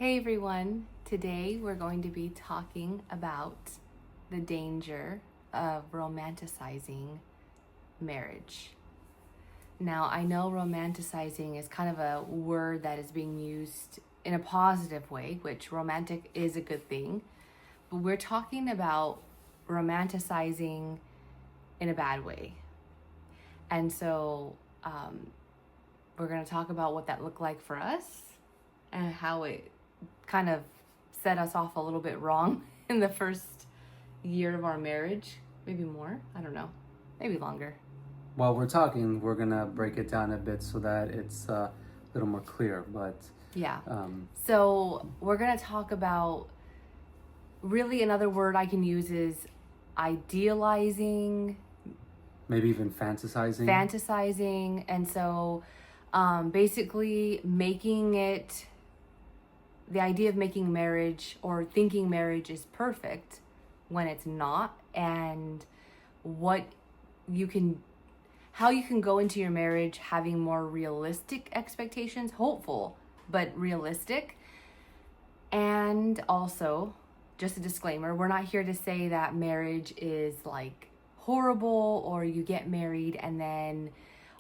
Hey everyone, today we're going to be talking about the danger of romanticizing marriage. Now, I know romanticizing is kind of a word that is being used in a positive way, which romantic is a good thing, but we're talking about romanticizing in a bad way. And so we're going to talk about what that looked like for us and how it kind of set us off a little bit wrong in the first year of our marriage. Maybe more. I don't know. Maybe longer. While we're talking, we're going to break it down a bit so that it's a little more clear. But yeah. So we're going to talk about, really another word I can use is idealizing. Maybe even fantasizing. Fantasizing. And so basically making it, the idea of making marriage or thinking marriage is perfect when it's not, and how you can go into your marriage having more realistic expectations, hopeful, but realistic. And also, just a disclaimer, we're not here to say that marriage is like horrible or you get married and then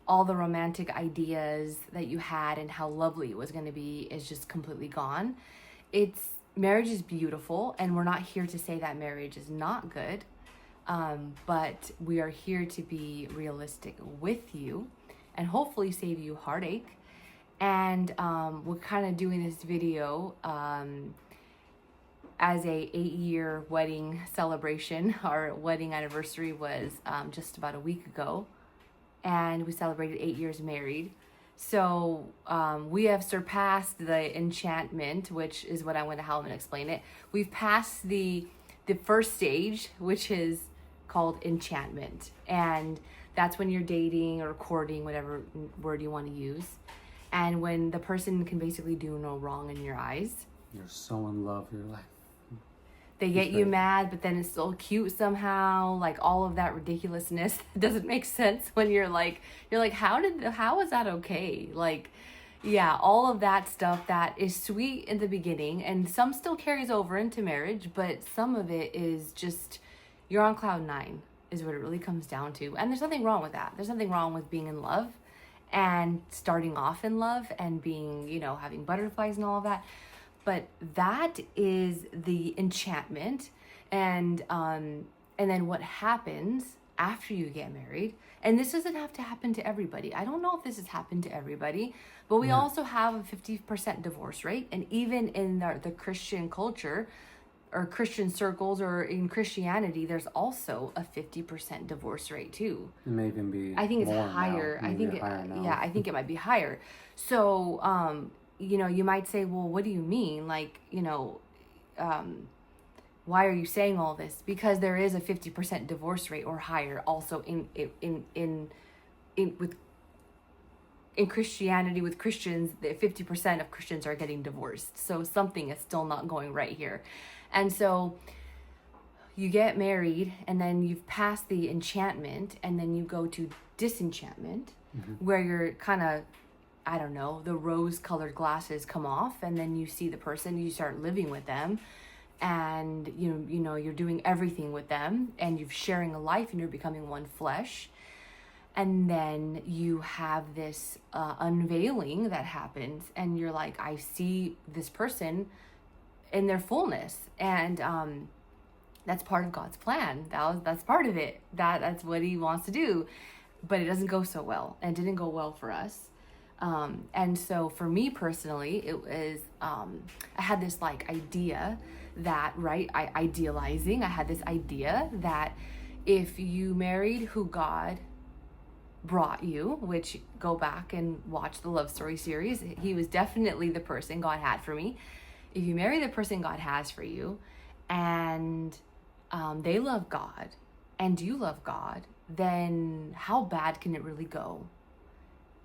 all the romantic ideas that you had and how lovely it was going to be is just completely gone. Marriage is beautiful, and we're not here to say that marriage is not good, but we are here to be realistic with you and hopefully save you heartache. And we're kind of doing this video as a 8-year wedding celebration. Our wedding anniversary was just about a week ago, and we celebrated 8 years married. So we have surpassed the enchantment, which is what I want to help and explain it. We've passed the first stage, which is called enchantment. And that's when you're dating or courting, whatever word you want to use. And when the person can basically do no wrong in your eyes. You're so in love. You're like... They get you mad, but then it's so cute somehow. Like all of that ridiculousness doesn't make sense when you're like, how is that okay? Like, yeah, all of that stuff that is sweet in the beginning, and some still carries over into marriage, but some of it is just, you're on cloud 9 is what it really comes down to. And there's nothing wrong with that. There's nothing wrong with being in love and starting off in love and being, having butterflies and all of that. But that is the enchantment, and then what happens after you get married. And this doesn't have to happen to everybody. I don't know if this has happened to everybody, but we also have a 50% divorce rate. And even in the Christian culture or Christian circles or in Christianity, there's also a 50% divorce rate too. It may even be I think it's more higher. Now. I think it might be higher. So you might say, well, what do you mean? Like, why are you saying all this? Because there is a 50% divorce rate or higher also in Christianity with Christians. 50% of Christians are getting divorced. So something is still not going right here. And so you get married, and then you've passed the enchantment, and then you go to disenchantment, where you're kind of, I don't know, the rose-colored glasses come off, and then you see the person, you start living with them, and you're doing everything with them, and you're sharing a life, and you're becoming one flesh. And then you have this unveiling that happens, and you're like, I see this person in their fullness, and that's part of God's plan. That's part of it. That's what He wants to do, but it doesn't go so well, and it didn't go well for us. And so for me personally, it was, I had this idea that, idealizing, I had this idea that if you married who God brought you, which go back and watch the Love Story series, he was definitely the person God had for me. If you marry the person God has for you, and they love God, and you love God, then how bad can it really go?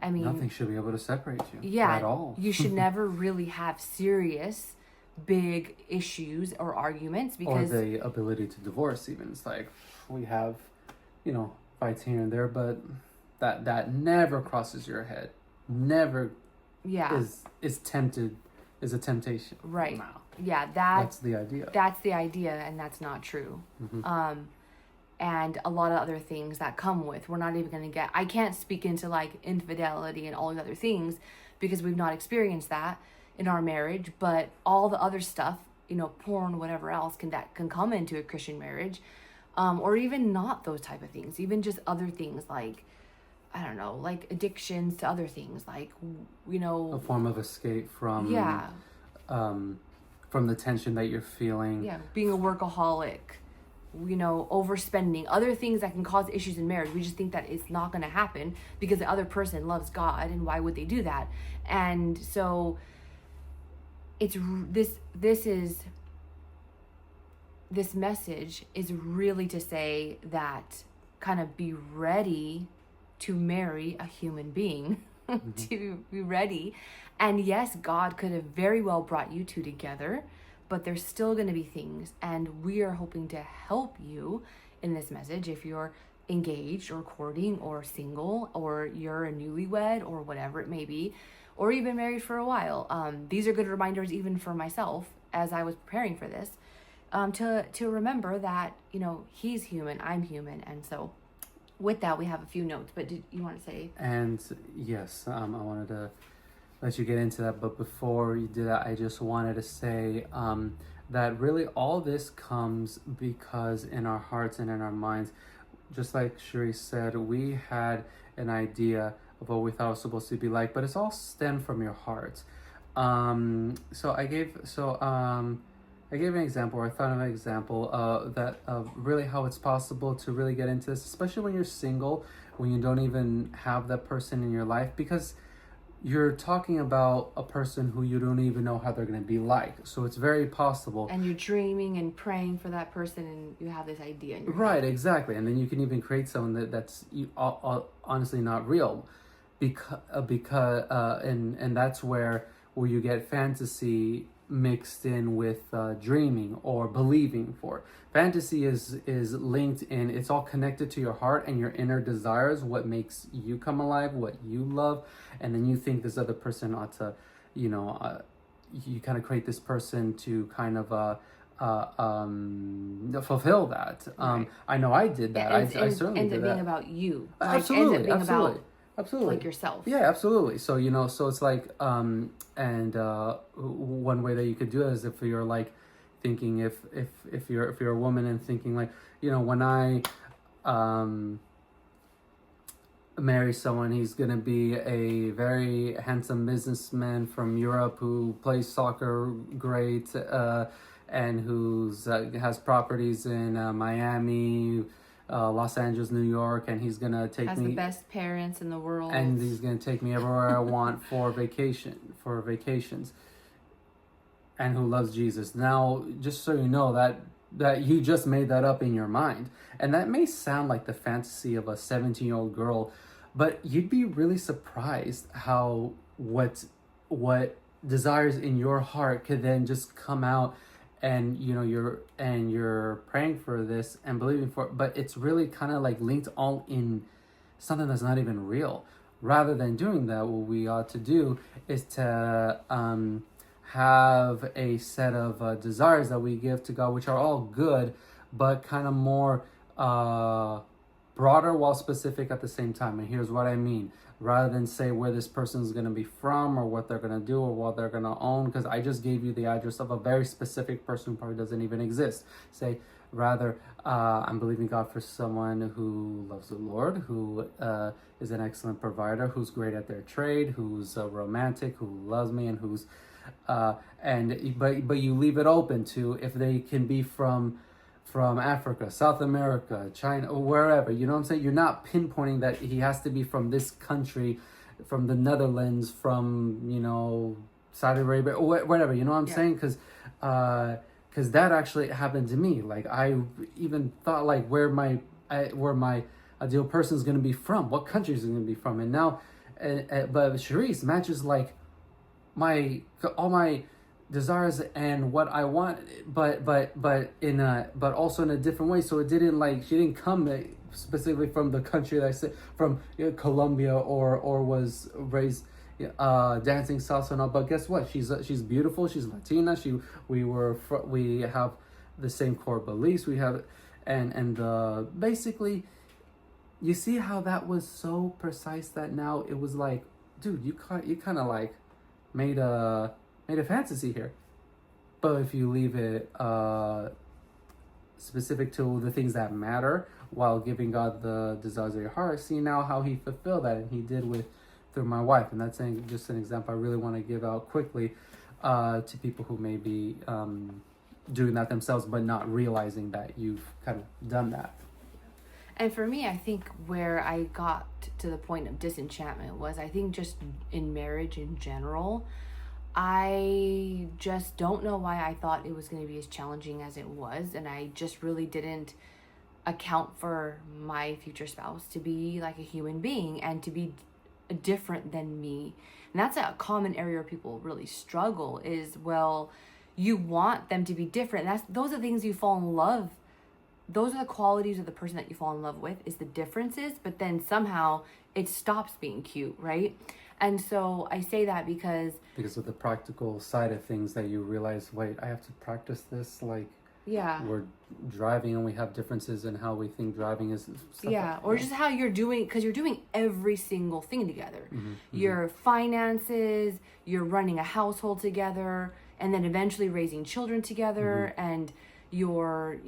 I mean, nothing should be able to separate you at all. You should never really have serious, big issues or arguments, because or the ability to divorce. Even it's like we have, fights here and there, but that never crosses your head. Never is tempted is a temptation. Right. No. Yeah, That's the idea. That's the idea, and that's not true. And a lot of other things that come with. We're not even going to get... I can't speak into like infidelity and all these other things because we've not experienced that in our marriage, but all the other stuff, you know, porn, whatever else that can come into a Christian marriage, or even not those type of things, even just other things like, I don't know, like addictions to other things, like, you know, a form of escape from from the tension that you're feeling. Yeah, being a workaholic, you know, overspending, other things that can cause issues in marriage. We just think that it's not going to happen because the other person loves God, and why would they do that? And so it's this message is really to say that kind of be ready to marry a human being, to be ready. And yes, God could have very well brought you two together, but there's still going to be things, and we are hoping to help you in this message if you're engaged or courting or single or you're a newlywed or whatever it may be, or even married for a while. These are good reminders even for myself as I was preparing for this, to remember that, you know, he's human, I'm human. And so with that, we have a few notes, but did you want to say? And yes, I wanted to let you get into that, but before you do that, I just wanted to say that really all this comes because in our hearts and in our minds, just like Cherise said, we had an idea of what we thought it was supposed to be like, but it's all stemmed from your heart. So I gave an example, or I thought of an example that of really how it's possible to really get into this, especially when you're single, when you don't even have that person in your life, because you're talking about a person who you don't even know how they're going to be like. So it's very possible. And you're dreaming and praying for that person, and you have this idea in your Right, head. exactly. And then you can even create someone that's honestly not real, and that's where you get fantasy mixed in with dreaming or believing for. Fantasy is linked in, it's all connected to your heart and your inner desires, what makes you come alive, what you love, and then you think this other person ought to, you know, you kind of create this person to kind of fulfill that. Right. I know I did that. I certainly ends did up that. being about you. Like, Absolutely, ends up being absolutely. about Absolutely. like yourself. Yeah, absolutely. So, you know, so it's like, one way that you could do it is if you're like thinking, if you're a woman and thinking like, you know, when I marry someone, he's going to be a very handsome businessman from Europe who plays soccer great, and who's has properties in Miami, Los Angeles, New York, and he's gonna take Has me. the best parents in the world. And he's gonna take me everywhere I want for vacations. And who loves Jesus. Now, just so you know that you just made that up in your mind, and that may sound like the fantasy of a 17-year-old girl, but you'd be really surprised how what desires in your heart could then just come out. And you know you're praying for this and believing for it, but it's really kind of like linked all in something that's not even real. Rather than doing that, what we ought to do is to have a set of desires that we give to God, which are all good, but kind of more broader while specific at the same time. And here's what I mean. Rather than say where this person is going to be from or what they're going to do or what they're going to own, because I just gave you the address of a very specific person who probably doesn't even exist. Say, rather, I'm believing God for someone who loves the Lord, who is an excellent provider, who's great at their trade, who's romantic, who loves me, and who's but you leave it open to if they can be from Africa, South America, China, or wherever. You know what I'm saying? You're not pinpointing that he has to be from this country, from the Netherlands, from, you know, Saudi Arabia, or whatever. You know what I'm saying? Because that actually happened to me. Like, I even thought like where my ideal person is going to be from, what country is going to be from, and now, but Cherise matches like all my desires and what I want, but also in a different way. So it didn't like, she didn't come specifically from the country that I said from, Colombia or was raised dancing salsa and all. But guess what? She's beautiful. She's Latina. We have the same core beliefs. We have, and basically, you see how that was so precise that now it was like, dude, you kind of like made a fantasy here. But if you leave it specific to the things that matter while giving God the desires of your heart, see now how he fulfilled that, and he did through my wife. And that's just an example I really want to give out quickly to people who may be doing that themselves but not realizing that you've kind of done that. And for me, I think where I got to the point of disenchantment was, I think just in marriage in general, I just don't know why I thought it was going to be as challenging as it was. And I just really didn't account for my future spouse to be like a human being and to be different than me. And that's a common area where people really struggle is, well, you want them to be different. Those are the things you fall in love. Those are the qualities of the person that you fall in love with, is the differences, but then somehow it stops being cute, right? And so I say that because of the practical side of things, that you realize, wait, I have to practice this, like, yeah, we're driving and we have differences in how we think driving is. Yeah, or just how you're doing, because you're doing every single thing together. Your finances, you're running a household together, and then eventually raising children together, and you're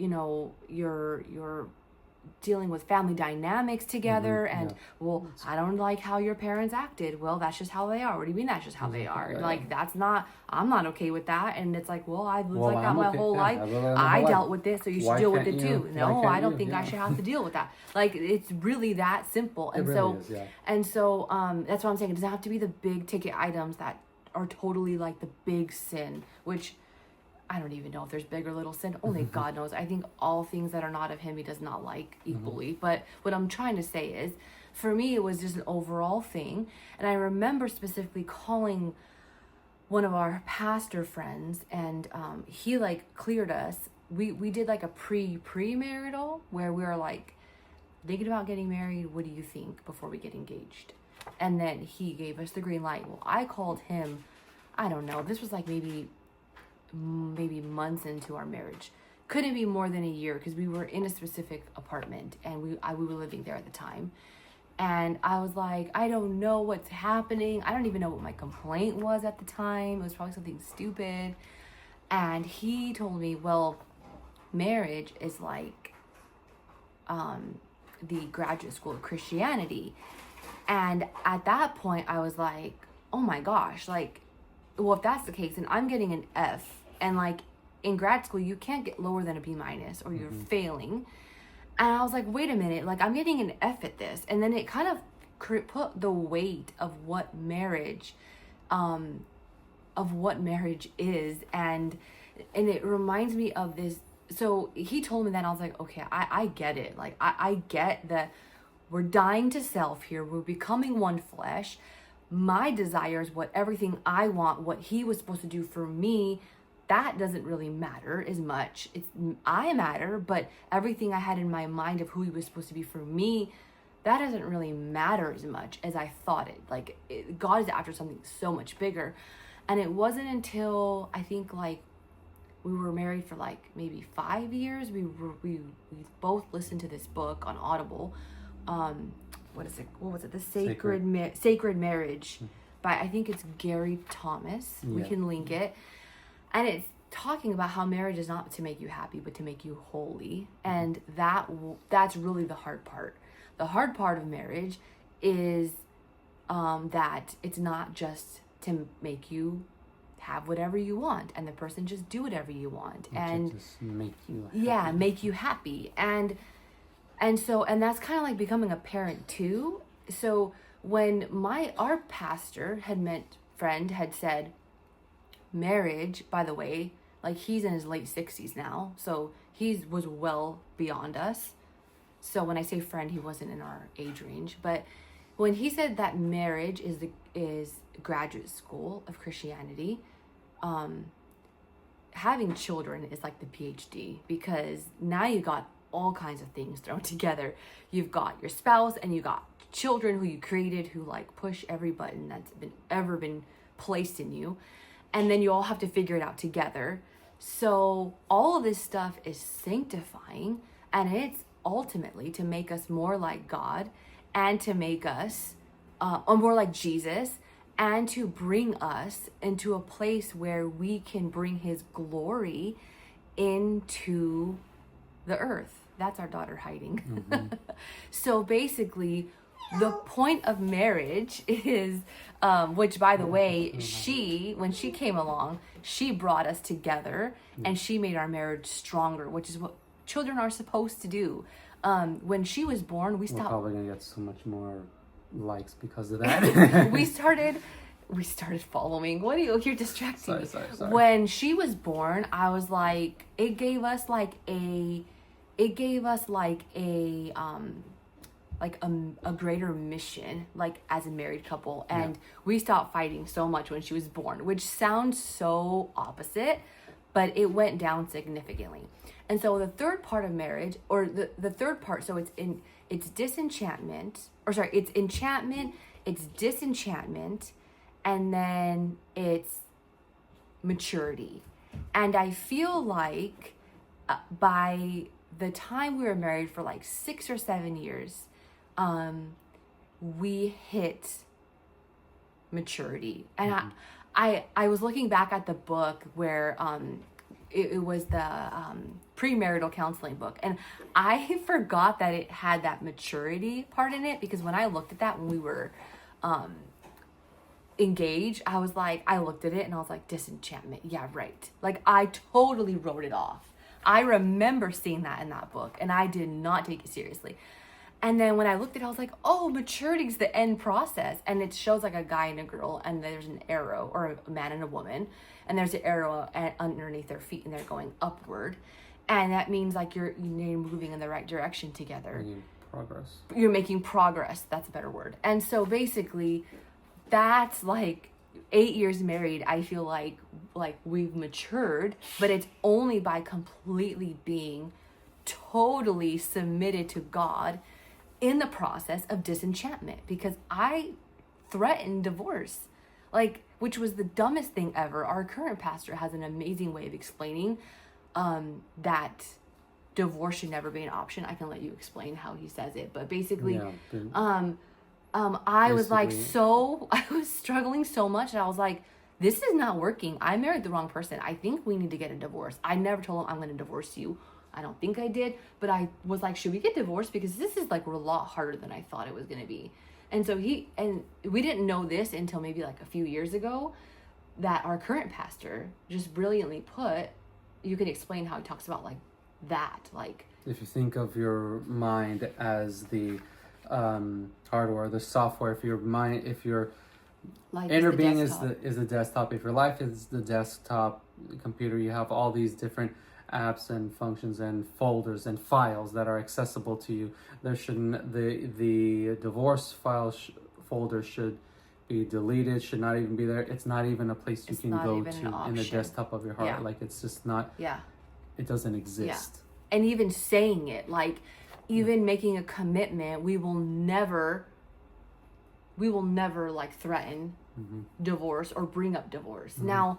dealing with family dynamics together, and well, I don't like how your parents acted. Well, that's just how they are. What do you mean that's just how they are? Like, I'm not okay with that. And it's like, well, I've lived like that my whole life. I dealt with this, so you should deal with it too. No, I don't think I should have to deal with that. Like, it's really that simple. And so that's what I'm saying. It doesn't have to be the big ticket items that are totally like the big sin, which I don't even know if there's big or little sin. Only God knows. I think all things that are not of him, he does not like equally. But what I'm trying to say is, for me, it was just an overall thing. And I remember specifically calling one of our pastor friends, and he like cleared us. We did like a premarital where we were like thinking about getting married. What do you think before we get engaged? And then he gave us the green light. Well, I called him, I don't know, this was like maybe months into our marriage. Couldn't be more than a year, because we were in a specific apartment and we were living there at the time. And I was like, I don't know what's happening. I don't even know what my complaint was at the time. It was probably something stupid. And he told me, well, marriage is like the graduate school of Christianity. And at that point I was like, oh my gosh, like, well, if that's the case, then I'm getting an F. And like in grad school, you can't get lower than a B- or you're failing. And I was like, wait a minute, like I'm getting an F at this. And then it kind of put the weight of what marriage is. And it reminds me of this. So he told me that, and I was like, okay, I get it. Like I get that we're dying to self here. We're becoming one flesh. My desires, everything I want, what he was supposed to do for me, that doesn't really matter as much. I matter, but everything I had in my mind of who he was supposed to be for me, that doesn't really matter as much as I thought it. Like, God is after something so much bigger. And it wasn't until I think like we were married for like maybe 5 years. We both listened to this book on Audible. What was it? The Sacred Marriage by, I think it's Gary Thomas. We can link it. And it's talking about how marriage is not to make you happy, but to make you holy. And that's really the hard part. The hard part of marriage is that it's not just to make you have whatever you want, and the person just do whatever you want, and just make you happy. Yeah, make you happy. And that's kind of like becoming a parent too. So when our pastor friend had said, marriage, by the way, like he's in his late 60s now, so he was well beyond us. So when I say friend, he wasn't in our age range. But when he said that marriage is graduate school of Christianity, having children is like the PhD, because now you got all kinds of things thrown together. You've got your spouse and you got children who you created who like push every button that's ever been placed in you. And then you all have to figure it out together. So all of this stuff is sanctifying, and it's ultimately to make us more like God and to make us more like Jesus, and to bring us into a place where we can bring his glory into the earth. That's our daughter hiding. Mm-hmm. So basically, the point of marriage is, which by the way, when she came along, she brought us together and she made our marriage stronger, which is what children are supposed to do. When she was born, We're probably gonna get so much more likes because of that. we started following. What are you're distracting me. Sorry. When she was born, I was like, it gave us like a greater mission, like as a married couple. And we stopped fighting so much when she was born, which sounds so opposite, but it went down significantly. And so the third part of marriage, or the third part, so it's enchantment, it's disenchantment, and then it's maturity. And I feel like by the time we were married for like 6 or 7 years, we hit maturity. And I was looking back at the book where it was the premarital counseling book, and I forgot that it had that maturity part in it, because when I looked at that when we were engaged, I looked at it and I was like, disenchantment, yeah, right. Like I totally wrote it off. I remember seeing that in that book and I did not take it seriously. And then when I looked at it, I was like, oh, maturity is the end process. And it shows like a guy and a girl, and there's an arrow, or a man and a woman, and there's an arrow underneath their feet and they're going upward. And that means like you're moving in the right direction together. Progress. You're making progress. That's a better word. And so basically that's like 8 years married. I feel like we've matured, but it's only by completely being totally submitted to God in the process of disenchantment, because I threatened divorce, which was the dumbest thing ever. Our current pastor has an amazing way of explaining that divorce should never be an option. I can let you explain how he says it, but basically, I was struggling so much, and I was like, this is not working. I married the wrong person. I think we need to get a divorce. I never told him I'm going to divorce you. I don't think I did, but I was like, should we get divorced? Because this is like a lot harder than I thought it was going to be. And so we didn't know this until maybe like a few years ago, that our current pastor just brilliantly put, you can explain how he talks about like that. Like, if you think of your mind as the hardware, the software, if your inner being is the desktop, if your life is the desktop computer, you have all these different apps and functions and folders and files that are accessible to you. There shouldn't the divorce folder should be deleted, should not even be there. It's not even a place you can go to in the desktop of your heart. Yeah. Like it's just not. Yeah. It doesn't exist. Yeah. And even saying it, like even making a commitment, we will never like threaten divorce or bring up divorce. Now,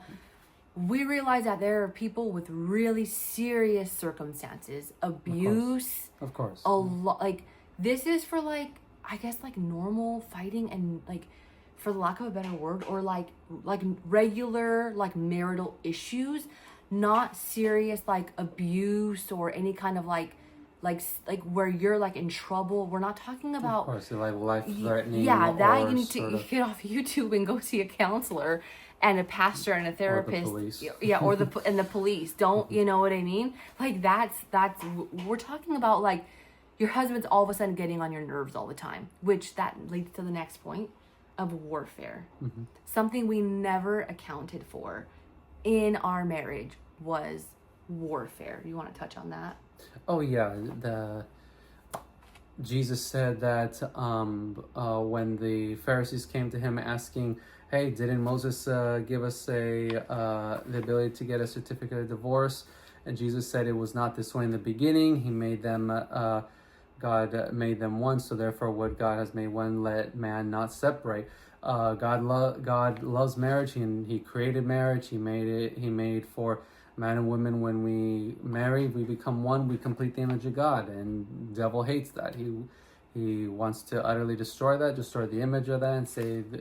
we realize that there are people with really serious circumstances, abuse, of course. A lot. Like this is for like, I guess like normal fighting and like, for the lack of a better word, or like regular like marital issues, not serious like abuse or any kind of like where you're like in trouble. We're not talking about, of course, like life-threatening. Yeah, that you need to get off YouTube and go see a counselor and a pastor and a therapist. Or the police. Yeah, or the police. Don't you know what I mean? Like that's we're talking about like your husband's all of a sudden getting on your nerves all the time, which that leads to the next point of warfare. Something we never accounted for in our marriage was warfare. You want to touch on that? Oh yeah, Jesus said that when the Pharisees came to him asking, "Hey, didn't Moses give us the ability to get a certificate of divorce?" And Jesus said it was not this way in the beginning. He made them, God made them one. So therefore, what God has made one, let man not separate. God loves marriage, and He created marriage. He made for man and women. When we marry, we become one. We complete the image of God, and the devil hates that. He wants to utterly destroy the image of that,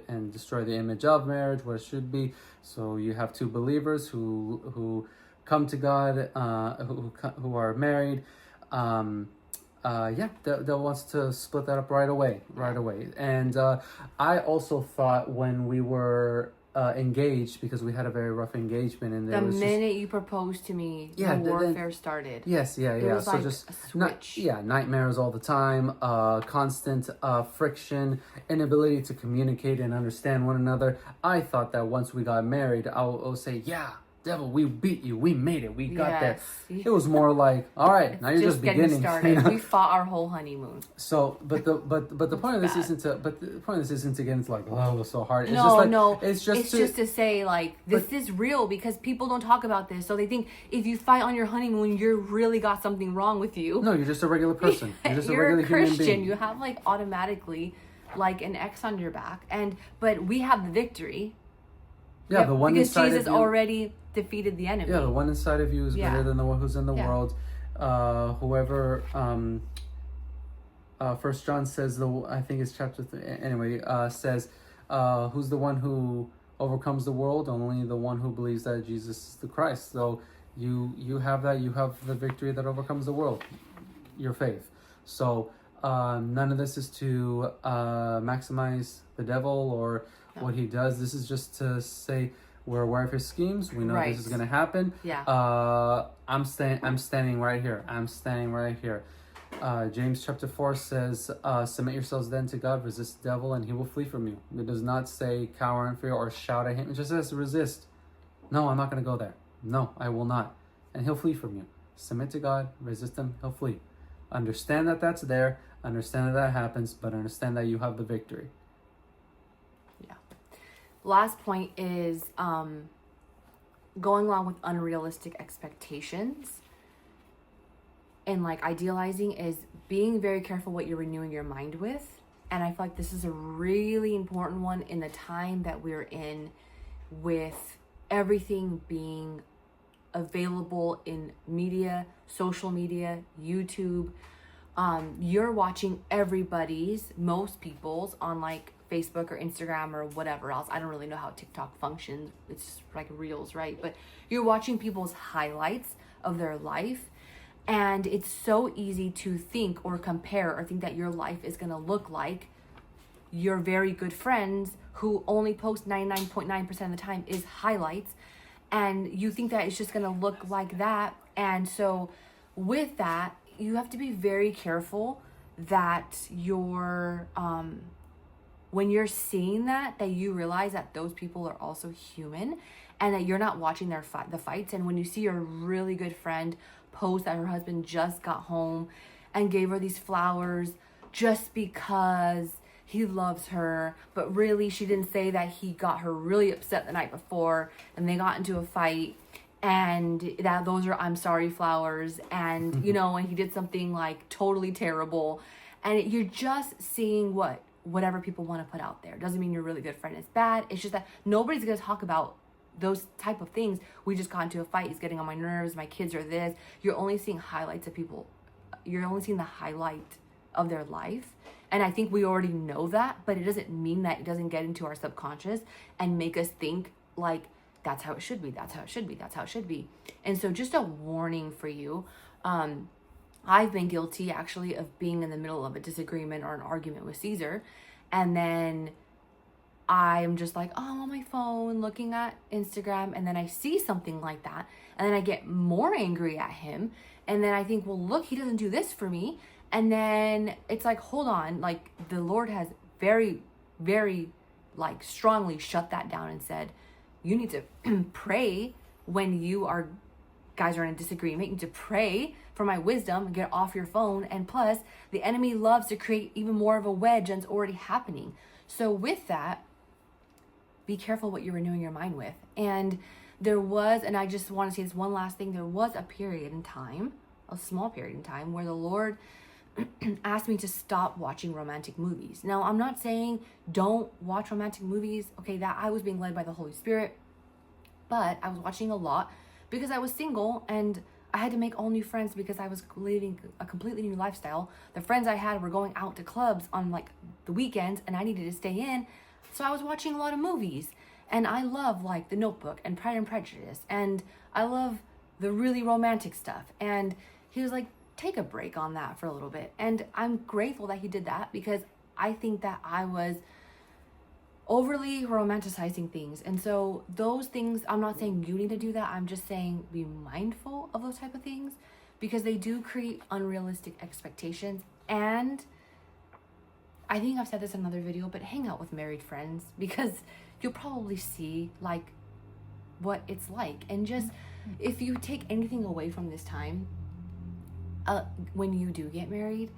and destroy the image of marriage, what it should be. So you have two believers who come to God, who are married. Devil wants to split that up right away. And I also thought when we were engaged, because we had a very rough engagement, and the minute you proposed to me, the warfare started. Yes, yeah. It was so like just a switch. Nightmares all the time, constant friction, inability to communicate and understand one another. I thought that once we got married, I'll say, yeah, devil, we beat you, we made it, we got there. It was more like, all right, now you're just beginning. Started. We fought our whole honeymoon. So, but the point of this isn't to get into like, oh, it was so hard. It's just to say like this is real, because people don't talk about this, so they think if you fight on your honeymoon, you're really got something wrong with you. No, you're just a regular person. You're just you're a regular Christian. human being. You have like automatically like an X on your back, but we have the victory. Yeah, the one because inside Jesus of you already defeated the enemy. Yeah, the one inside of you is greater than the one who's in the world. Whoever, 1 John says, I think it's chapter 3, anyway, says, who's the one who overcomes the world? Only the one who believes that Jesus is the Christ. So you have that, you have the victory that overcomes the world, your faith. So none of this is to maximize the devil or what he does. This is just to say we're aware of his schemes. We know this is going to happen. Yeah. I'm standing right here. James chapter 4 says, submit yourselves then to God, resist the devil, and he will flee from you. It does not say cower in fear or shout at him. It just says resist. No, I'm not going to go there. No, I will not. And he'll flee from you. Submit to God, resist him, he'll flee. Understand that that's there. Understand that happens, but understand that you have the victory. Last point is going along with unrealistic expectations and like idealizing is being very careful what you're renewing your mind with. And I feel like this is a really important one in the time that we're in, with everything being available in media, social media, YouTube. You're watching most people's on like Facebook or Instagram or whatever else. I don't really know how TikTok functions. It's just like reels, right? But you're watching people's highlights of their life, and it's so easy to think or compare or think that your life is going to look like your very good friends who only post 99.9% of the time is highlights, and you think that it's just going to look like that. And so with that, you have to be very careful that you're when you're seeing that you realize that those people are also human, and that you're not watching the fights. And when you see your really good friend post that her husband just got home and gave her these flowers just because he loves her, but really she didn't say that he got her really upset the night before and they got into a fight, and that those are I'm sorry flowers, and you know, and he did something like totally terrible, and you're just seeing whatever people want to put out there. Doesn't mean your really good friend is bad. It's just that nobody's going to talk about those type of things. We just got into a fight. He's getting on my nerves. My kids are this. You're only seeing highlights of people. You're only seeing the highlight of their life. And I think we already know that, but it doesn't mean that it doesn't get into our subconscious and make us think like, that's how it should be. That's how it should be. That's how it should be. And so just a warning for you. I've been guilty actually of being in the middle of a disagreement or an argument with Cesar, and then I'm just like, oh, I'm on my phone looking at Instagram, and then I see something like that, and then I get more angry at him, and then I think, well, look, he doesn't do this for me, and then it's like, hold on, like the Lord has very, very like strongly shut that down and said, you need to pray when guys are in a disagreement. You need to pray for my wisdom and get off your phone. And plus, the enemy loves to create even more of a wedge than it's already happening. So with that, be careful what you're renewing your mind with. And there was, and I just want to say this one last thing, there was a period in time, a small period in time, where the Lord asked me to stop watching romantic movies. Now, I'm not saying don't watch romantic movies, okay, that I was being led by the Holy Spirit, but I was watching a lot because I was single and I had to make all new friends because I was living a completely new lifestyle. The friends I had were going out to clubs on like the weekends and I needed to stay in. So I was watching a lot of movies, and I love like The Notebook and Pride and Prejudice, and I love the really romantic stuff. And he was like, take a break on that for a little bit. And I'm grateful that he did that because I think that I was overly romanticizing things. And so those things, I'm not saying you need to do that. I'm just saying be mindful of those type of things because they do create unrealistic expectations. And I think I've said this in another video, but hang out with married friends because you'll probably see like what it's like. And just if you take anything away from this time, when you do get married,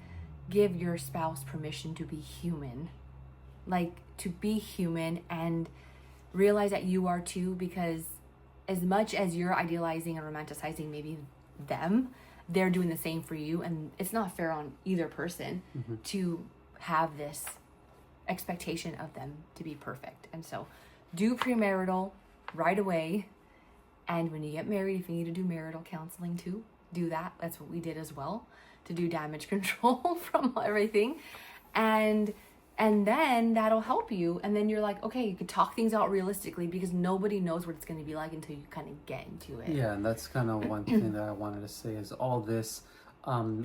give your spouse permission to be human. Like to be human and realize that you are too, because as much as you're idealizing and romanticizing maybe them, they're doing the same for you. And it's not fair on either person to have this expectation of them to be perfect. And so do premarital right away. And when you get married, if you need to do marital counseling too, do that. That's what we did as well, to do damage control from everything. And then that'll help you. And then you're like, okay, you could talk things out realistically because nobody knows what it's going to be like until you kind of get into it. Yeah, and that's kind of one thing that I wanted to say is all this,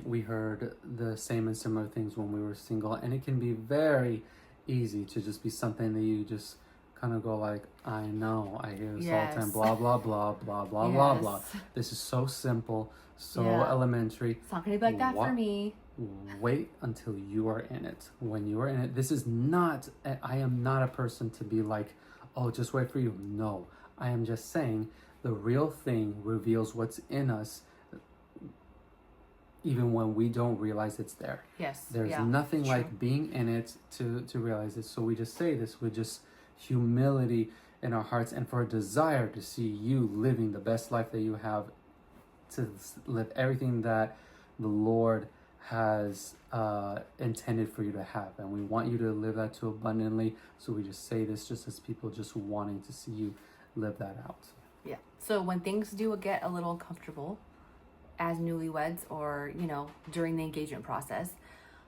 we heard the same and similar things when we were single, and it can be very easy to just be something that you just kind of go like, I know, I hear this all the time, blah, blah, blah, blah, blah, blah, blah. This is so simple, so elementary. It's not going to be like that for me. Wait until you are in it. When you are in it, this is not, I am not a person to be like, oh, just wait for you. No, I am just saying the real thing reveals what's in us even when we don't realize it's there. Yes. There's nothing like being in it to realize it. So we just say this with just humility in our hearts and for a desire to see you living the best life that you have, to live everything that the Lord has intended for you to have. And we want you to live that too abundantly. So we just say this just as people just wanting to see you live that out. Yeah. So when things do get a little uncomfortable as newlyweds, or, you know, during the engagement process,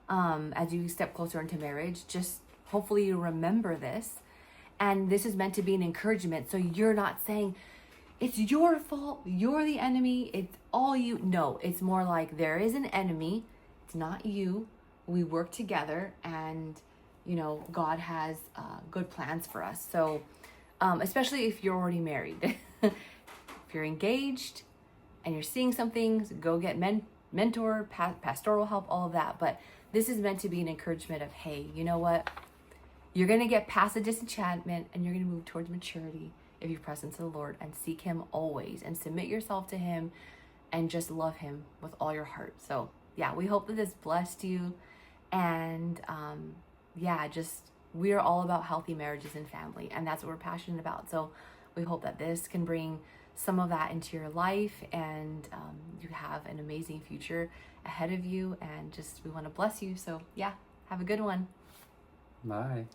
as you step closer into marriage, just hopefully you remember this. And this is meant to be an encouragement. So you're not saying, it's your fault, you're the enemy, it's all you. No, it's more like there is an enemy. It's not you. We work together, and, you know, God has good plans for us. So, especially if you're already married. If you're engaged and you're seeing some things, go get mentor, pastoral help, all of that. But this is meant to be an encouragement of, hey, you know what? You're going to get past the disenchantment and you're going to move towards maturity if you press into the Lord and seek Him always and submit yourself to Him and just love Him with all your heart. So yeah, we hope that this blessed you. And just we are all about healthy marriages and family, and that's what we're passionate about. So we hope that this can bring some of that into your life, and you have an amazing future ahead of you, and just we want to bless you. So yeah, have a good one. Bye.